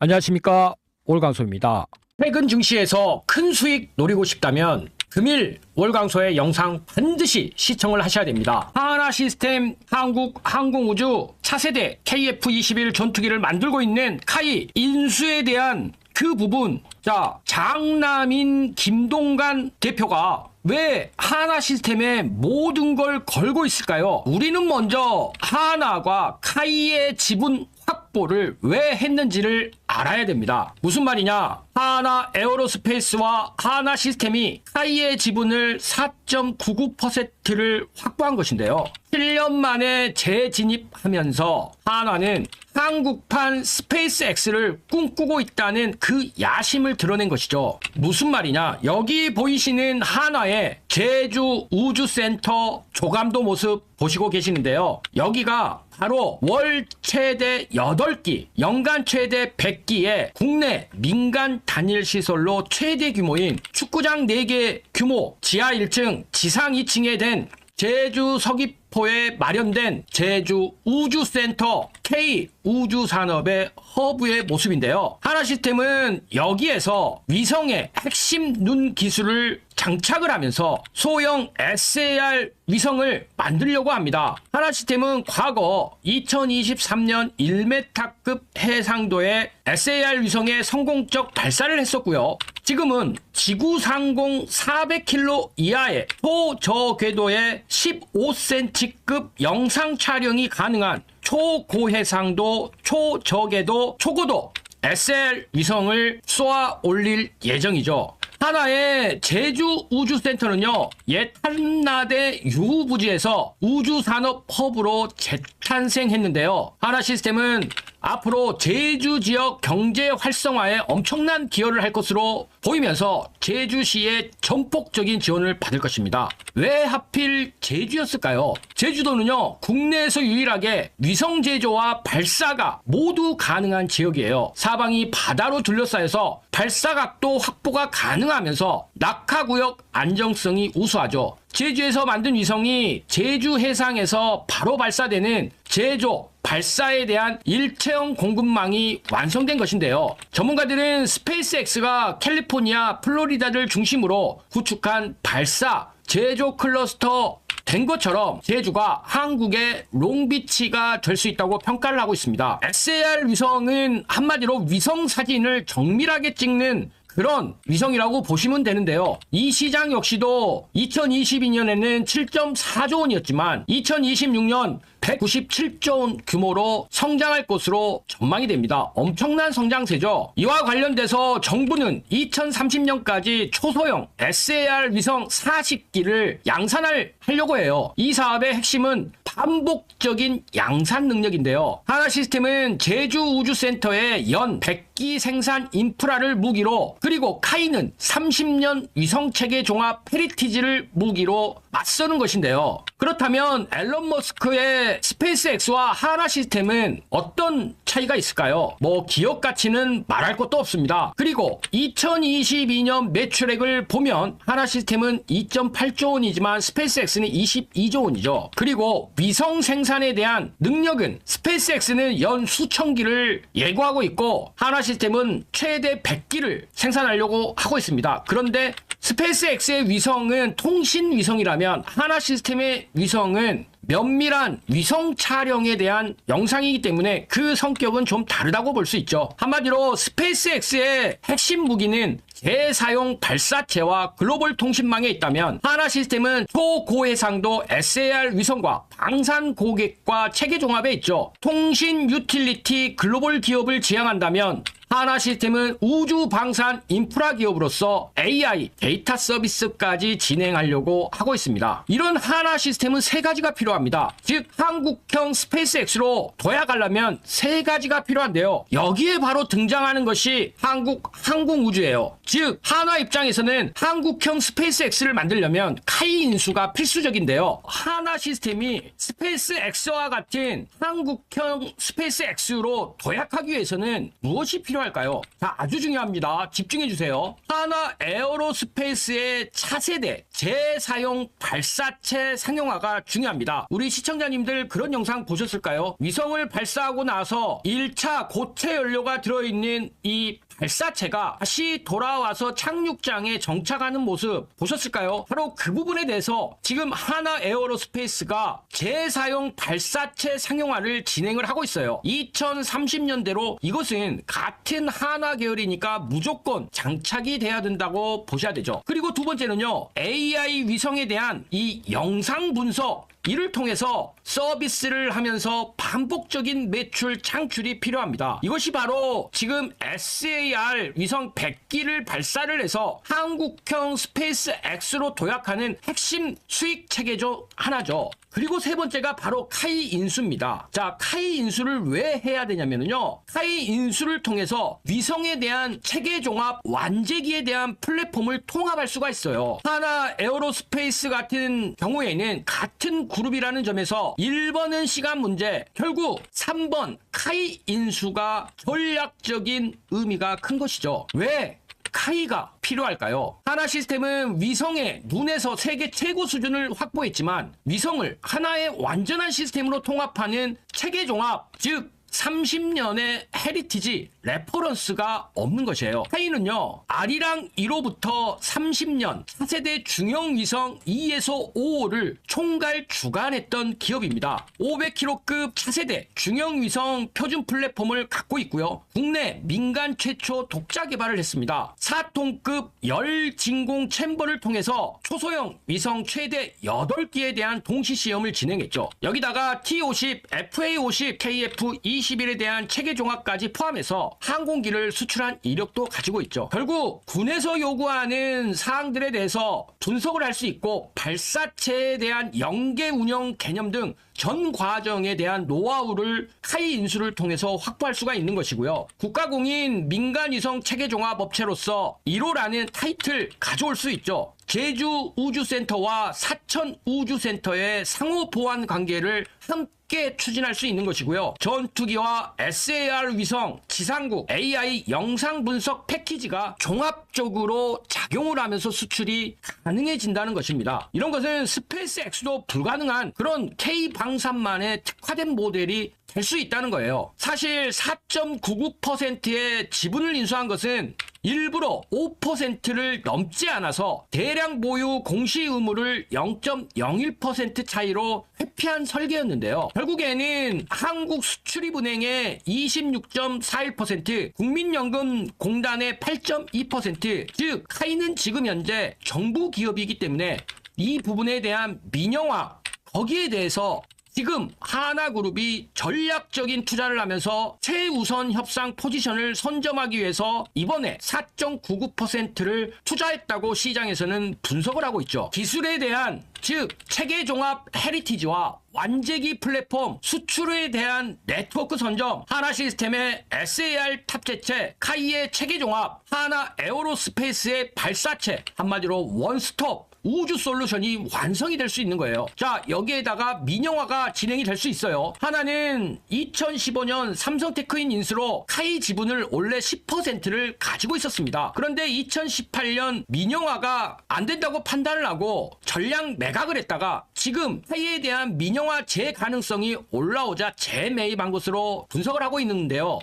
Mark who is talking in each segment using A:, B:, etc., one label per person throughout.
A: 안녕하십니까, 월광소입니다. 최근 증시에서 큰 수익 노리고 싶다면 금일 월광소의 영상 반드시 시청을 하셔야 됩니다. 하나시스템, 한국항공우주, 차세대 KF-21 전투기를 만들고 있는 카이 인수에 대한 그 부분, 자, 장남인 김동관 대표가 왜 하나시스템에 모든 걸 걸고 있을까요? 우리는 먼저 하나가 카이의 지분 확보를 왜 했는지를 알아야 됩니다. 무슨 말이냐? 하나 에어로스페이스와 하나 시스템이 카이의 지분을 4.99%를 확보한 것인데요. 7년 만에 재진입하면서 하나는 한국판 스페이스X를 꿈꾸고 있다는 그 야심을 드러낸 것이죠. 무슨 말이냐? 여기 보이시는 하나의 제주 우주센터 조감도 모습 보시고 계시는데요. 여기가 바로 월 최대 8기, 연간 최대 100기의 국내 민간 단일 시설로 최대 규모인 축구장 4개 규모, 지하 1층, 지상 2층에 된 제주 서귀포에 마련된 제주 우주센터 K 우주산업의 허브의 모습인데요. 하나시스템은 여기에서 위성의 핵심 눈 기술을 장착을 하면서 소형 SAR 위성을 만들려고 합니다. 하나시스템은 과거 2023년 1m급 해상도의 SAR 위성의 성공적 발사를 했었고요. 지금은 지구 상공 400km 이하의 초저궤도의 15cm급 영상 촬영이 가능한 초고해상도, 초저궤도, 초고도 SAR 위성을 쏘아 올릴 예정이죠. 하나의 제주 우주센터는요, 옛 한나대 유부지에서 우주산업 허브로 재탄생했는데요. 하나시스템은 앞으로 제주 지역 경제 활성화에 엄청난 기여를 할 것으로 보이면서 제주시의 전폭적인 지원을 받을 것입니다. 왜 하필 제주였을까요? 제주도는요, 국내에서 유일하게 위성 제조와 발사가 모두 가능한 지역이에요. 사방이 바다로 둘러싸여서 발사각도 확보가 가능하면서 낙하구역 안정성이 우수하죠. 제주에서 만든 위성이 제주 해상에서 바로 발사되는 제조, 발사에 대한 일체형 공급망이 완성된 것인데요. 전문가들은 스페이스X가 캘리포니아, 플로리다를 중심으로 구축한 발사, 제조 클러스터 된 것처럼 제주가 한국의 롱비치가 될 수 있다고 평가를 하고 있습니다. SAR 위성은 한마디로 위성 사진을 정밀하게 찍는 그런 위성이라고 보시면 되는데요. 이 시장 역시도 2022년에는 7.4조 원이었지만 2026년 197조 원 규모로 성장할 것으로 전망이 됩니다. 엄청난 성장세죠. 이와 관련돼서 정부는 2030년까지 초소형 SAR 위성 40기를 양산을 하려고 해요. 이 사업의 핵심은 반복적인 양산 능력인데요. 하나시스템은 제주 우주센터의 연 100기 생산 인프라를 무기로, 그리고 카이는 30년 위성체계 종합 헤리티지를 무기로 맞서는 것인데요. 그렇다면 앨런 머스크의 스페이스X와 하나시스템은 어떤 차이가 있을까요? 기업 가치는 말할 것도 없습니다. 그리고 2022년 매출액을 보면 하나시스템은 2.8조 원이지만 스페이스X는 22조 원이죠. 그리고 위성 생산에 대한 능력은 스페이스X는 연 수천 기를 예고하고 있고 하나시스템은 최대 100기를 생산하려고 하고 있습니다. 그런데 스페이스X의 위성은 통신 위성이라면 하나시스템의 위성은 면밀한 위성 촬영에 대한 영상이기 때문에 그 성격은 좀 다르다고 볼 수 있죠. 한마디로 스페이스X의 핵심 무기는 재사용 발사체와 글로벌 통신망에 있다면 하나시스템은 초고해상도 SAR 위성과 방산 고객과 체계 종합에 있죠. 통신 유틸리티 글로벌 기업을 지향한다면 하나시스템은 우주 방산 인프라 기업으로서 AI 데이터 서비스까지 진행하려고 하고 있습니다. 이런 하나시스템은 3가지가 필요합니다. 즉 한국형 스페이스X로 도약하려면 3가지가 필요한데요. 여기에 바로 등장하는 것이 한국항공우주예요. 즉 하나 입장에서는 한국형 스페이스X를 만들려면 카이 인수가 필수적인데요. 하나 시스템이 스페이스X와 같은 한국형 스페이스X로 도약하기 위해서는 무엇이 필요할까요? 필요할까요? 자, 아주 중요합니다. 집중해주세요. 하나 에어로스페이스의 차세대 재사용 발사체 상용화가 중요합니다. 우리 시청자님들 그런 영상 보셨을까요? 위성을 발사하고 나서 1차 고체 연료가 들어있는 이 발사체가 다시 돌아와서 착륙장에 정착하는 모습 보셨을까요? 바로 그 부분에 대해서 지금 하나 에어로스페이스가 재사용 발사체 상용화를 진행을 하고 있어요. 2030년대로 이것은 같은 하나 계열이니까 무조건 장착이 돼야 된다고 보셔야 되죠. 그리고 두 번째는요, AI 위성에 대한 이 영상 분석, 이를 통해서 서비스를 하면서 반복적인 매출 창출이 필요합니다. 이것이 바로 지금 SAR 위성 100기를 발사를 해서 한국형 스페이스 X로 도약하는 핵심 수익 체계죠. 하나죠. 그리고 세 번째가 바로 카이 인수입니다. 자, 카이 인수를 왜 해야 되냐면요, 카이 인수를 통해서 위성에 대한 체계 종합 완제기에 대한 플랫폼을 통합할 수가 있어요. 하나 에어로스페이스 같은 경우에는 같은 그룹이라는 점에서 1번은 시간 문제, 결국 3번 카이 인수가 전략적인 의미가 큰 것이죠. 왜 카이가 필요할까요? 하나 시스템은 위성의 눈에서 세계 최고 수준을 확보했지만 위성을 하나의 완전한 시스템으로 통합하는 체계 종합, 즉 30년의 헤리티지 레퍼런스가 없는 것이에요. 카이는요, 아리랑 1호부터 30년 차세대 중형 위성 2에서 5호를 총괄 주관했던 기업입니다. 500kg급 차세대 중형 위성 표준 플랫폼을 갖고 있고요. 국내 민간 최초 독자 개발을 했습니다. 4톤급 열 진공 챔버를 통해서 초소형 위성 최대 8기에 대한 동시 시험을 진행했죠. 여기다가 T50, FA50, KF21에 대한 체계 종합까지 포함해서 항공기를 수출한 이력도 가지고 있죠. 결국 군에서 요구하는 사항들에 대해서 분석을 할 수 있고 발사체에 대한 연계 운영 개념 등 전 과정에 대한 노하우를 카이 인수를 통해서 확보할 수가 있는 것이고요. 국가공인 민간위성 체계종합업체로서 1호라는 타이틀 가져올 수 있죠. 제주 우주센터와 사천 우주센터의 상호 보안 관계를 함께 추진할 수 있는 것이고요. 전투기와 SAR 위성, 지상국, AI 영상 분석 패키지가 종합적으로 작용을 하면서 수출이 가능해진다는 것입니다. 이런 것은 스페이스 X도 불가능한 그런 K 방산만의 특화된 모델이 될 수 있다는 거예요. 사실 4.99%의 지분을 인수한 것은 일부러 5%를 넘지 않아서 대량 보유 공시 의무를 0.01% 차이로 회피한 설계였는데요. 결국에는 한국수출입은행의 26.41%, 국민연금공단의 8.2%, 즉 카이는 지금 현재 정부 기업이기 때문에 이 부분에 대한 민영화, 거기에 대해서 지금 하나그룹이 전략적인 투자를 하면서 최우선 협상 포지션을 선점하기 위해서 이번에 4.99%를 투자했다고 시장에서는 분석을 하고 있죠. 기술에 대한, 즉 체계종합 헤리티지와 완제기 플랫폼, 수출에 대한 네트워크 선점, 하나 시스템의 SAR 탑재체, 카이의 체계종합, 하나 에어로스페이스의 발사체, 한마디로 원스톱 우주 솔루션이 완성이 될 수 있는 거예요. 자, 여기에다가 민영화가 진행이 될 수 있어요. 하나는 2015년 삼성테크인 인수로 카이 지분을 원래 10%를 가지고 있었습니다. 그런데 2018년 민영화가 안 된다고 판단을 하고 전량 매각을 했다가 지금 카이에 대한 민영화 재가능성이 올라오자 재매입한 것으로 분석을 하고 있는데요.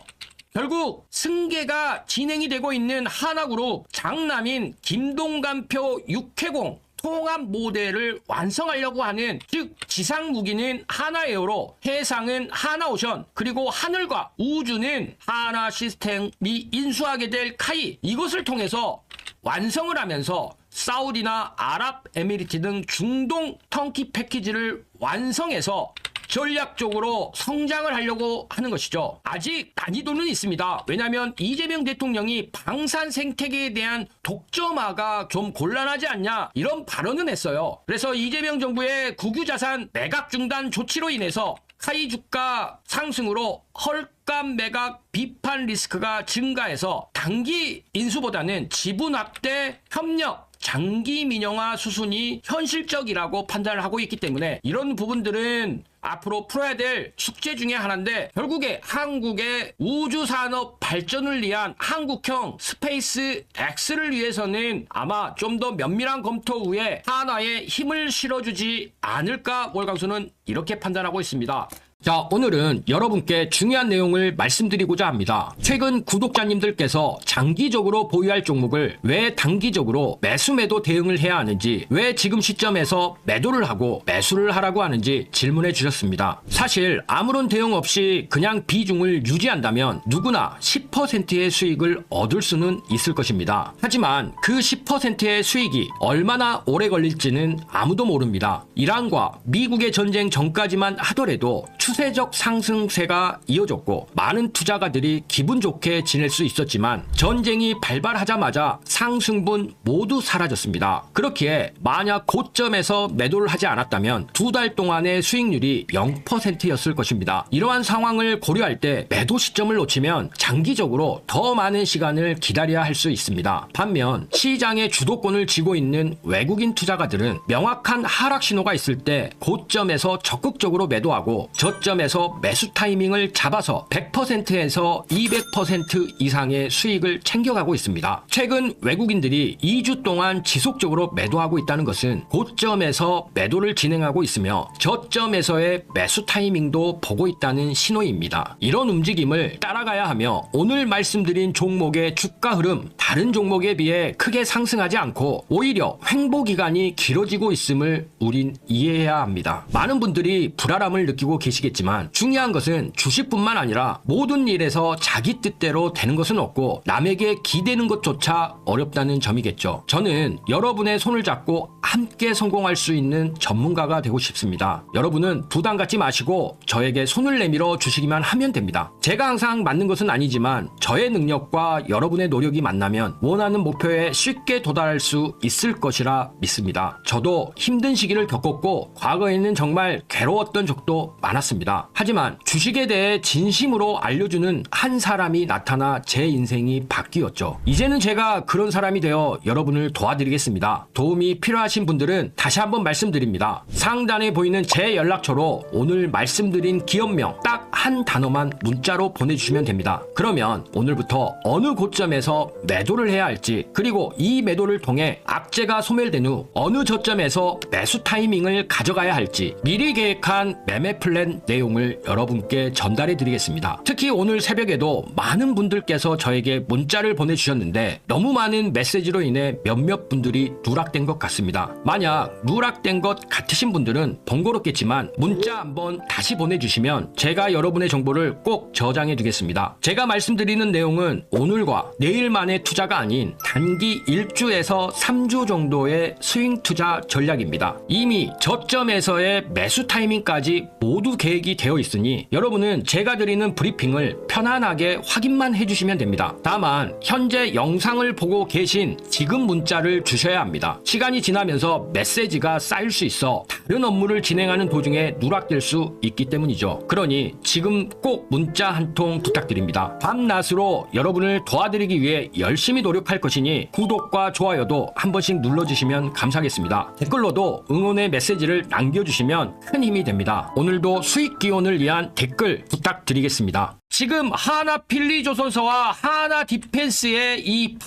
A: 결국 승계가 진행이 되고 있는 하나그룹 장남인 김동관표 6회공 통합 모델을 완성하려고 하는, 즉 지상무기는 하나에어로, 해상은 하나오션, 그리고 하늘과 우주는 하나 시스템이 인수하게 될 카이, 이것을 통해서 완성을 하면서 사우디나 아랍에미리트 등 중동 턴키 패키지를 완성해서 전략적으로 성장을 하려고 하는 것이죠. 아직 난이도는 있습니다. 왜냐하면 이재명 대통령이 방산 생태계에 대한 독점화가 좀 곤란하지 않냐, 이런 발언은 했어요. 그래서 이재명 정부의 국유자산 매각 중단 조치로 인해서 카이 주가 상승으로 헐값 매각 비판 리스크가 증가해서 단기 인수보다는 지분 확대, 협력, 장기 민영화 수순이 현실적이라고 판단을 하고 있기 때문에 이런 부분들은 앞으로 풀어야 될 숙제 중에 하나인데, 결국에 한국의 우주산업 발전을 위한 한국형 스페이스 X를 위해서는 아마 좀 더 면밀한 검토 후에 한화에 힘을 실어주지 않을까 월강수는 이렇게 판단하고 있습니다. 자, 오늘은 여러분께 중요한 내용을 말씀드리고자 합니다. 최근 구독자님들께서 장기적으로 보유할 종목을 왜 단기적으로 매수 대응을 해야 하는지, 왜 지금 시점에서 매도를 하고 매수를 하라고 하는지 질문해 주셨습니다. 사실 아무런 대응 없이 그냥 비중을 유지한다면 누구나 10%의 수익을 얻을 수는 있을 것입니다. 하지만 그 10%의 수익이 얼마나 오래 걸릴지는 아무도 모릅니다. 이란과 미국의 전쟁 전까지만 하더라도 추세적 상승세가 이어졌고 많은 투자가들이 기분 좋게 지낼 수 있었지만 전쟁이 발발하자마자 상승분 모두 사라졌습니다. 그렇기에 만약 고점에서 매도를 하지 않았다면 2달 동안의 수익률이 0%였을 것입니다. 이러한 상황을 고려할 때 매도 시점을 놓치면 장기적으로 더 많은 시간을 기다려야 할 수 있습니다. 반면 시장의 주도권을 쥐고 있는 외국인 투자가들은 명확한 하락 신호가 있을 때 고점에서 적극적으로 매도하고 저점에서 매수 타이밍을 잡아서 100%에서 200% 이상의 수익을 챙겨가고 있습니다. 최근 외국인들이 2주 동안 지속적으로 매도하고 있다는 것은 고점에서 매도를 진행하고 있으며 저점에서의 매수 타이밍도 보고 있다는 신호입니다. 이런 움직임을 따라가야 하며 오늘 말씀드린 종목의 주가 흐름, 다른 종목에 비해 크게 상승하지 않고 오히려 횡보 기간이 길어지고 있음을 우린 이해해야 합니다. 많은 분들이 불안함을 느끼고 계시겠지만 중요한 것은 주식뿐만 아니라 모든 일에서 자기 뜻대로 되는 것은 없고 남에게 기대는 것조차 어렵다는 점이겠죠. 저는 여러분의 손을 잡고 함께 성공할 수 있는 전문가가 되고 싶습니다. 여러분은 부담 갖지 마시고 저에게 손을 내밀어 주시기만 하면 됩니다. 제가 항상 맞는 것은 아니지만 저의 능력과 여러분의 노력이 만나면 원하는 목표에 쉽게 도달할 수 있을 것이라 믿습니다. 저도 힘든 시기를 겪었고 과거에는 정말 괴로웠던 적도 많았습니다. 하지만 주식에 대해 진심으로 알려주는 한 사람이 나타나 제 인생이 바뀌었죠. 이제는 제가 그런 사람이 되어 여러분을 도와드리겠습니다. 도움이 필요하신 분들은 다시 한번 말씀드립니다. 상단에 보이는 제 연락처로 오늘 말씀드린 기업명 딱 한 단어만 문자로 보내주시면 됩니다. 그러면 오늘부터 어느 고점에서 매도를 해야 할지, 그리고 이 매도를 통해 악재가 소멸된 후 어느 저점에서 매수 타이밍을 가져가야 할지 미리 계획한 매매 플랜 내용을 여러분께 전달해 드리겠습니다. 특히 오늘 새벽에도 많은 분들께서 저에게 문자를 보내주셨는데 너무 많은 메시지로 인해 몇몇 분들이 누락된 것 같습니다. 만약 누락된 것 같으신 분들은 번거롭겠지만 문자 한번 다시 보내주시면 제가 여러분의 정보를 꼭 저장해 두겠습니다. 제가 말씀드리는 내용은 오늘과 내일만의 투자가 아닌 단기 1주에서 3주 정도의 스윙 투자 전략입니다. 이미 저점에서의 매수 타이밍까지 모두 계획이 되어 있으니 여러분은 제가 드리는 브리핑을 편안하게 확인만 해주시면 됩니다. 다만 현재 영상을 보고 계신 지금 문자를 주셔야 합니다. 시간이 지나면서 메시지가 쌓일 수 있어 다른 업무를 진행하는 도중에 누락될 수 있기 때문이죠. 그러니 지금 꼭 문자 한 통 부탁드립니다. 밤낮으로 여러분을 도와드리기 위해 열심히 노력할 것이니 구독과 좋아요도 한 번씩 눌러주시면 감사하겠습니다. 댓글로도 응원의 메시지를 남겨주시면 큰 힘이 됩니다. 오늘도 수익 기원을 위한 댓글 부탁드리겠습니다. 지금 하나필리조선소와 하나디펜스의 이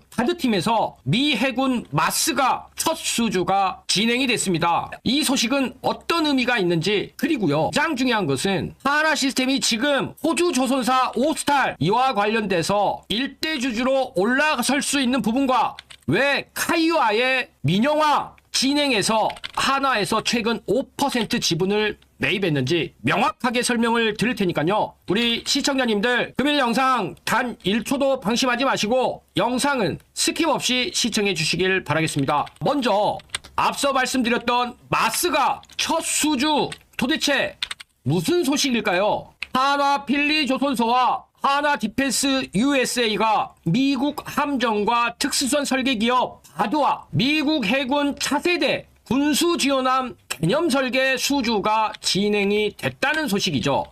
A: 바드팀에서 미 해군 마스가 첫 수주가 진행이 됐습니다. 이 소식은 어떤 의미가 있는지, 그리고요 가장 중요한 것은 하나시스템이 지금 호주조선사 오스탈 이와 관련돼서 일대주주로 올라설 수 있는 부분과 왜 카이와의 민영화 진행해서 한화에서 최근 5% 지분을 매입했는지 명확하게 설명을 드릴 테니까요. 우리 시청자님들 금일 영상 단 1초도 방심하지 마시고 영상은 스킵 없이 시청해 주시길 바라겠습니다. 먼저 앞서 말씀드렸던 마스가 첫 수주, 도대체 무슨 소식일까요? 하나필리조선소와 하나디펜스 USA가 미국 함정과 특수선 설계기업 바드와 미국 해군 차세대 군수지원함 개념 설계 수주가 진행이 됐다는 소식이죠.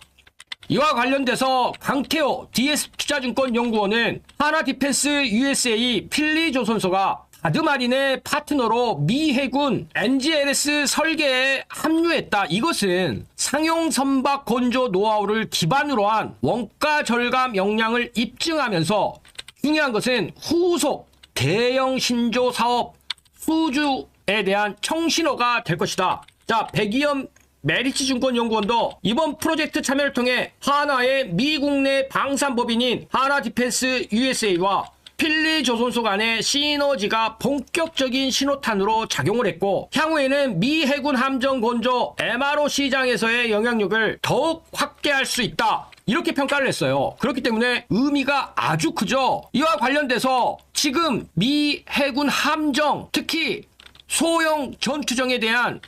A: 이와 관련돼서 강태호 DS투자증권연구원은 하나디펜스 USA 필리조선소가 아드마린의 파트너로 미 해군 NGLS 설계에 합류했다. 이것은 상용 선박 건조 노하우를 기반으로 한 원가 절감 역량을 입증하면서 중요한 것은 후속 대형 신조 사업 수주에 대한 청신호가 될 것이다. 자, 백이현 메리츠증권연구원도 이번 프로젝트 참여를 통해 하나의 미국 내 방산법인인 하나디펜스 USA와 필리조선소 간의 시너지가 본격적인 신호탄으로 작용을 했고, 향후에는 미 해군 함정 건조 MRO 시장에서의 영향력을 더욱 확대할 수 있다. 이렇게 평가를 했어요. 그렇기 때문에 의미가 아주 크죠. 이와 관련돼서 지금 미 해군 함정, 특히 소형 전투정에 대한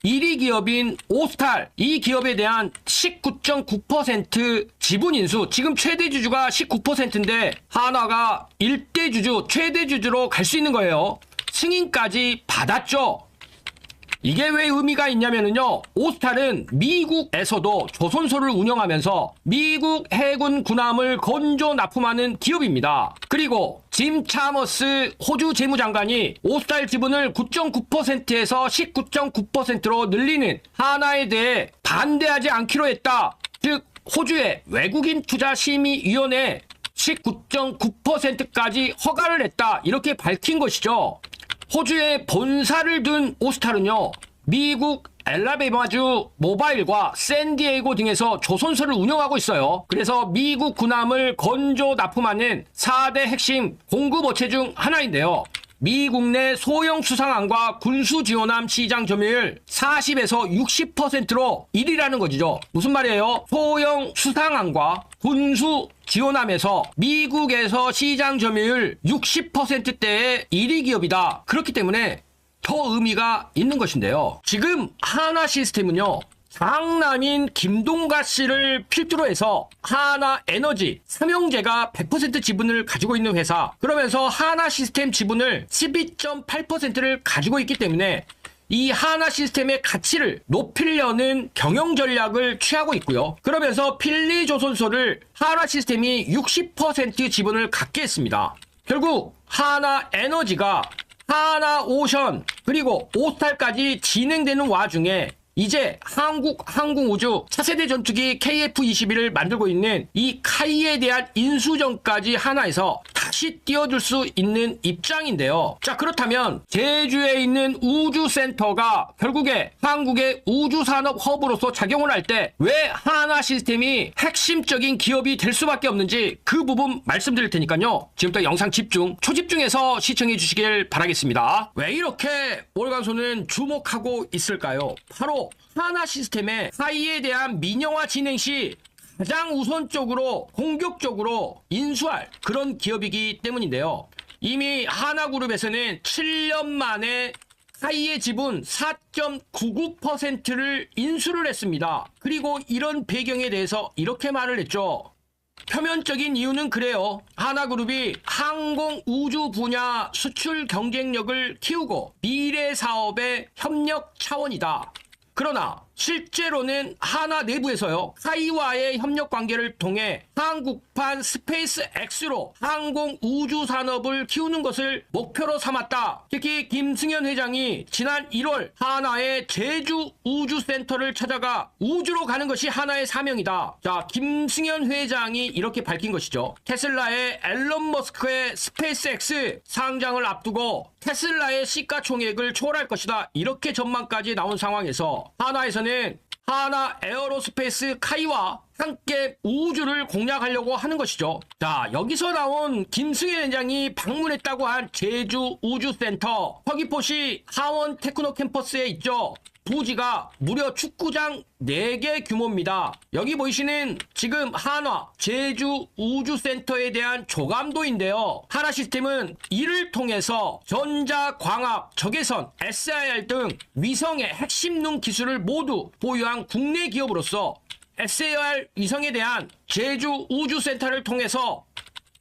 A: 1위 기업인 오스탈, 이 기업에 대한 19.9% 지분 인수, 지금 최대 주주가 19%인데 하나가 1대 주주, 최대 주주로 갈 수 있는 거예요. 승인까지 받았죠. 이게 왜 의미가 있냐면요, 오스탈은 미국에서도 조선소를 운영하면서 미국 해군 군함을 건조 납품하는 기업입니다. 그리고 짐 차머스 호주 재무장관이 오스탈 지분을 9.9%에서 19.9%로 늘리는 하나에 대해 반대하지 않기로 했다. 즉 호주의 외국인 투자 심의위원회 19.9%까지 허가를 했다. 이렇게 밝힌 것이죠. 호주에 본사를 둔 오스탈은요, 미국 엘라베마주 모바일과 샌디에이고 등에서 조선소를 운영하고 있어요. 그래서 미국 군함을 건조 납품하는 4대 핵심 공급 업체 중 하나인데요. 미국 내 소형 수상함과 군수 지원함 시장 점유율 40에서 60%로 1위라는 거죠. 무슨 말이에요? 소형 수상함과 군수 지원함에서 미국에서 시장 점유율 60%대의 1위 기업이다. 그렇기 때문에 더 의미가 있는 것인데요. 지금 하나 시스템은요, 장남인 김동가 씨를 필두로 해서 하나 에너지, 삼형제가 100% 지분을 가지고 있는 회사, 그러면서 하나 시스템 지분을 12.8%를 가지고 있기 때문에 이 하나 시스템의 가치를 높이려는 경영 전략을 취하고 있고요. 그러면서 필리조선소를 하나 시스템이 60% 지분을 갖게 했습니다. 결국 하나 에너지가 하나 오션 그리고 오스탈까지 진행되는 와중에 이제 한국 항공우주 차세대 전투기 KF-21을 만들고 있는 이 카이에 대한 인수전까지 하나에서 다시 띄워줄 수 있는 입장인데요. 자, 그렇다면 제주에 있는 우주센터가 결국에 한국의 우주산업 허브로서 작용을 할 때 왜 하나 시스템이 핵심적인 기업이 될 수밖에 없는지 그 부분 말씀드릴 테니까요. 지금부터 영상 초집중해서 시청해 주시길 바라겠습니다. 왜 이렇게 월간소는 주목하고 있을까요? 바로 하나 시스템의 카이에 대한 민영화 진행 시 가장 우선적으로 공격적으로 인수할 그런 기업이기 때문인데요. 이미 하나그룹에서는 7년 만에 카이의 지분 4.99%를 인수를 했습니다. 그리고 이런 배경에 대해서 이렇게 말을 했죠. 표면적인 이유는 그래요. 하나그룹이 항공 우주 분야 수출 경쟁력을 키우고 미래 사업의 협력 차원이다. 그러나 실제로는 하나 내부에서요, 카이와의 협력 관계를 통해 한국판 스페이스X로 항공 우주 산업을 키우는 것을 목표로 삼았다. 특히 김승현 회장이 지난 1월 하나의 제주 우주센터를 찾아가 우주로 가는 것이 하나의 사명이다. 자, 김승현 회장이 이렇게 밝힌 것이죠. 테슬라의 앨런 머스크의 스페이스X 상장을 앞두고 테슬라의 시가총액을 초월할 것이다. 이렇게 전망까지 나온 상황에서 하나에서는 하나 에어로스페이스 카이와 함께 우주를 공략하려고 하는 것이죠. 자, 여기서 나온 김승현 회장이 방문했다고 한 제주 우주센터, 서귀포시 하원 테크노 캠퍼스에 있죠. 부지가 무려 축구장 4개 규모입니다. 여기 보이시는 지금 한화 제주 우주센터에 대한 조감도인데요. 하나 시스템은 이를 통해서 전자광학, 적외선, SIR 등 위성의 핵심능 기술을 모두 보유한 국내 기업으로서 SAR 위성에 대한 제주 우주센터를 통해서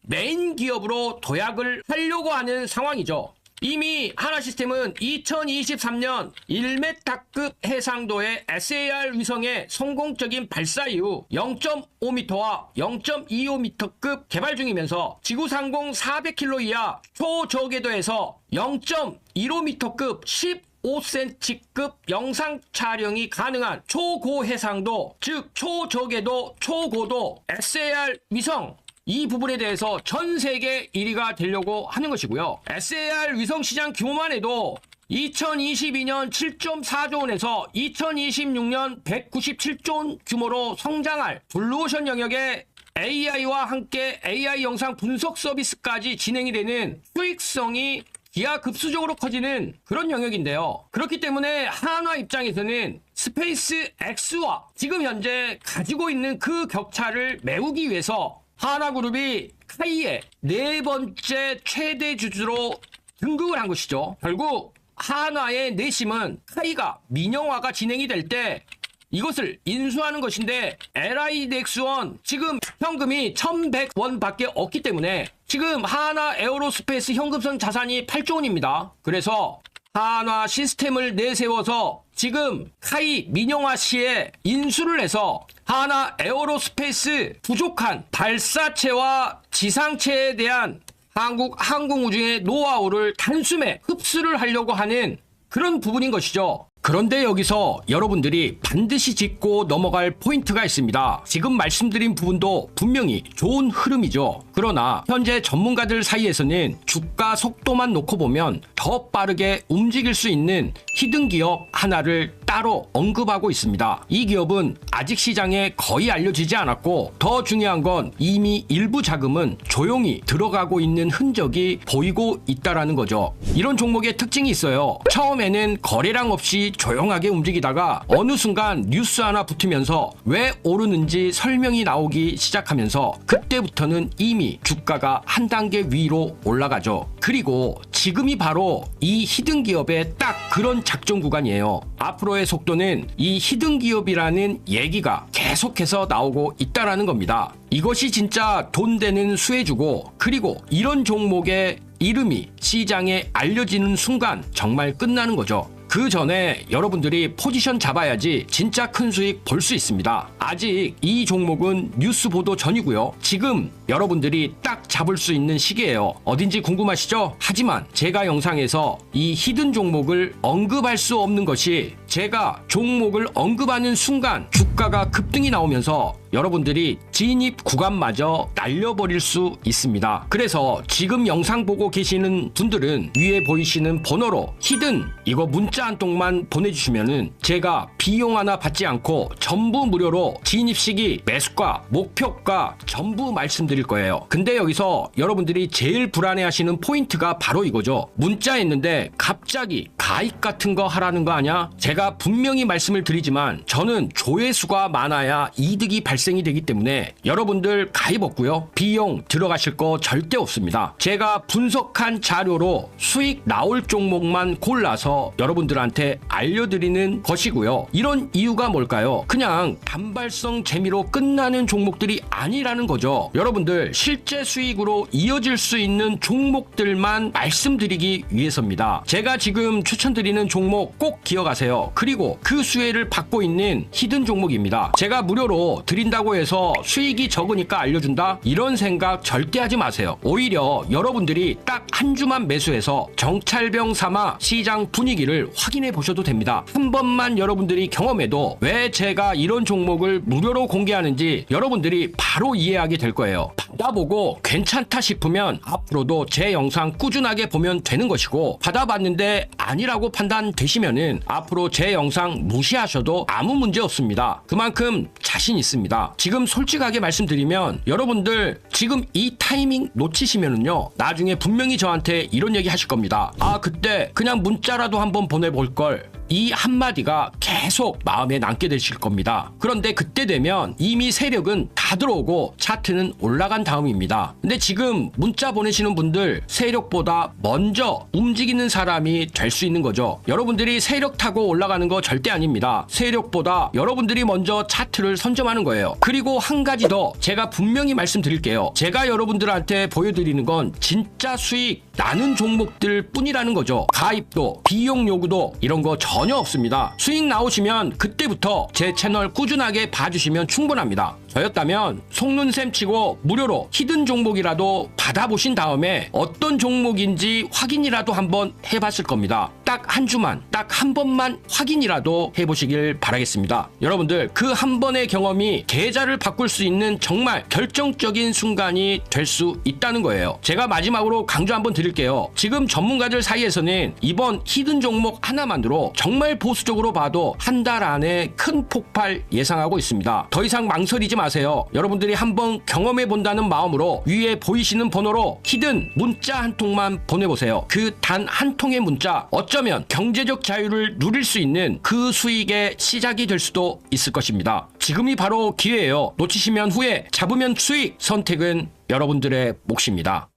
A: 메인 기업으로 도약을 하려고 하는 상황이죠. 이미 하나시스템은 2023년 1m급 해상도의 SAR 위성의 성공적인 발사 이후 0.5m와 0.25m급 개발 중이면서 지구상공 400km 이하 초저궤도에서 0.15m급 15cm급 영상 촬영이 가능한 초고해상도, 즉 초저궤도, 초고도 SAR 위성, 이 부분에 대해서 전 세계 1위가 되려고 하는 것이고요. SAR 위성 시장 규모만 해도 2022년 7.4조 원에서 2026년 197조 원 규모로 성장할 블루오션 영역의 AI와 함께 AI 영상 분석 서비스까지 진행이 되는 수익성이 기하급수적으로 커지는 그런 영역인데요. 그렇기 때문에 한화 입장에서는 스페이스 X와 지금 현재 가지고 있는 그 격차를 메우기 위해서 하나그룹이 카이의 4번째 최대 주주로 등극을 한 것이죠. 결국 한화의 내심은 카이가 민영화가 진행이 될 때 이것을 인수하는 것인데 LIDX1 지금 현금이 1100원 밖에 없기 때문에 지금 한화 에어로스페이스 현금성 자산이 8조 원입니다. 그래서 한화 시스템을 내세워서 지금 카이 민영화 시에 인수를 해서 한화 에어로스페이스 부족한 발사체와 지상체에 대한 한국 항공우주의 노하우를 단숨에 흡수를 하려고 하는 그런 부분인 것이죠. 그런데 여기서 여러분들이 반드시 짚고 넘어갈 포인트가 있습니다. 지금 말씀드린 부분도 분명히 좋은 흐름이죠. 그러나 현재 전문가들 사이에서는 주가 속도만 놓고 보면 더 빠르게 움직일 수 있는 히든 기업 하나를 따로 언급하고 있습니다. 이 기업은 아직 시장에 거의 알려지지 않았고 더 중요한 건 이미 일부 자금은 조용히 들어가고 있는 흔적이 보이고 있다라는 거죠. 이런 종목의 특징이 있어요. 처음에는 거래량 없이 조용하게 움직이다가 어느 순간 뉴스 하나 붙으면서 왜 오르는지 설명이 나오기 시작하면서 그때부터는 이미 주가가 한 단계 위로 올라가죠. 그리고 지금이 바로 이 히든 기업의 딱 그런 작전 구간이에요. 앞으로의 속도는 이 히든 기업이라는 얘기가 계속해서 나오고 있다라는 겁니다. 이것이 진짜 돈 되는 수혜주고, 그리고 이런 종목의 이름이 시장에 알려지는 순간 정말 끝나는 거죠. 그 전에 여러분들이 포지션 잡아야지 진짜 큰 수익 볼 수 있습니다. 아직 이 종목은 뉴스 보도 전이고요. 지금 여러분들이 딱 잡을 수 있는 시기예요. 어딘지 궁금하시죠? 하지만 제가 영상에서 이 히든 종목을 언급할 수 없는 것이 제가 종목을 언급하는 순간 주가가 급등이 나오면서 여러분들이 진입 구간마저 날려버릴 수 있습니다. 그래서 지금 영상 보고 계시는 분들은 위에 보이시는 번호로 히든 이거 문자 한 통만 보내주시면은 제가 비용 하나 받지 않고 전부 무료로 진입 시기, 매수가, 목표가 전부 말씀드릴 거예요. 근데 여기서 여러분들이 제일 불안해하시는 포인트가 바로 이거죠. 문자 했는데 갑자기 가입 같은 거 하라는 거 아냐? 제가 분명히 말씀을 드리지만 저는 조회수가 많아야 이득이 발생이 되기 때문에 여러분들 가입 없고요. 비용 들어가실 거 절대 없습니다. 제가 분석한 자료로 수익 나올 종목만 골라서 여러분들한테 알려드리는 것이고요. 이런 이유가 뭘까요? 그냥 단발성 재미로 끝나는 종목들이 아니라는 거죠. 여러분들 실제 수익으로 이어질 수 있는 종목들만 말씀드리기 위해서입니다. 제가 지금 추천드리는 종목 꼭 기억하세요. 그리고 그 수혜를 받고 있는 히든 종목입니다. 제가 무료로 드린다고 해서 수익이 적으니까 알려준다? 이런 생각 절대 하지 마세요. 오히려 여러분들이 딱 한 주만 매수해서 정찰병 삼아 시장 분위기를 확인해 보셔도 됩니다. 한 번만 여러분들이 경험해도 왜 제가 이런 종목을 무료로 공개하는지 여러분들이 바로 이해하게 될 거예요. 받아보고 괜찮다 싶으면 앞으로도 제 영상 꾸준하게 보면 되는 것이고, 받아봤는데 아니라고 판단되시면은 앞으로 제 영상 무시하셔도 아무 문제 없습니다. 그만큼 자신 있습니다. 지금 솔직하게 말씀드리면 여러분들 지금 이 타이밍 놓치시면은요, 나중에 분명히 저한테 이런 얘기 하실 겁니다. 아, 그때 그냥 문자라도 한번 보내볼 걸. 이 한마디가 계속 마음에 남게 되실 겁니다. 그런데 그때 되면 이미 세력은 다 들어오고 차트는 올라간 다음입니다. 근데 지금 문자 보내시는 분들 세력보다 먼저 움직이는 사람이 될 수 있는 거죠. 여러분들이 세력 타고 올라가는 거 절대 아닙니다. 세력보다 여러분들이 먼저 차트를 선점하는 거예요. 그리고 한 가지 더 제가 분명히 말씀드릴게요. 제가 여러분들한테 보여드리는 건 진짜 수익 나는 종목들 뿐이라는 거죠. 가입도, 비용 요구도 이런 거 전혀 없습니다. 수익 나오시면 그때부터 제 채널 꾸준하게 봐주시면 충분합니다. 저였다면 속눈샘 치고 무료로 히든 종목이라도 받아보신 다음에 어떤 종목인지 확인이라도 한번 해봤을 겁니다. 딱 한 주만, 딱 한 번만 확인이라도 해보시길 바라겠습니다. 여러분들 그 한 번의 경험이 계좌를 바꿀 수 있는 정말 결정적인 순간이 될 수 있다는 거예요. 제가 마지막으로 강조 한번 드릴게요. 지금 전문가들 사이에서는 이번 히든 종목 하나만으로 정말 보수적으로 봐도 한 달 안에 큰 폭발 예상하고 있습니다. 더 이상 망설이지 마세요. 여러분들이 한번 경험해 본다는 마음으로 위에 보이시는 번호로 히든 문자 한 통만 보내보세요. 그 단 한 통의 문자 어쩌면 경제적 자유를 누릴 수 있는 그 수익의 시작이 될 수도 있을 것입니다. 지금이 바로 기회예요. 놓치시면 후회, 잡으면 수익. 선택은 여러분들의 몫입니다.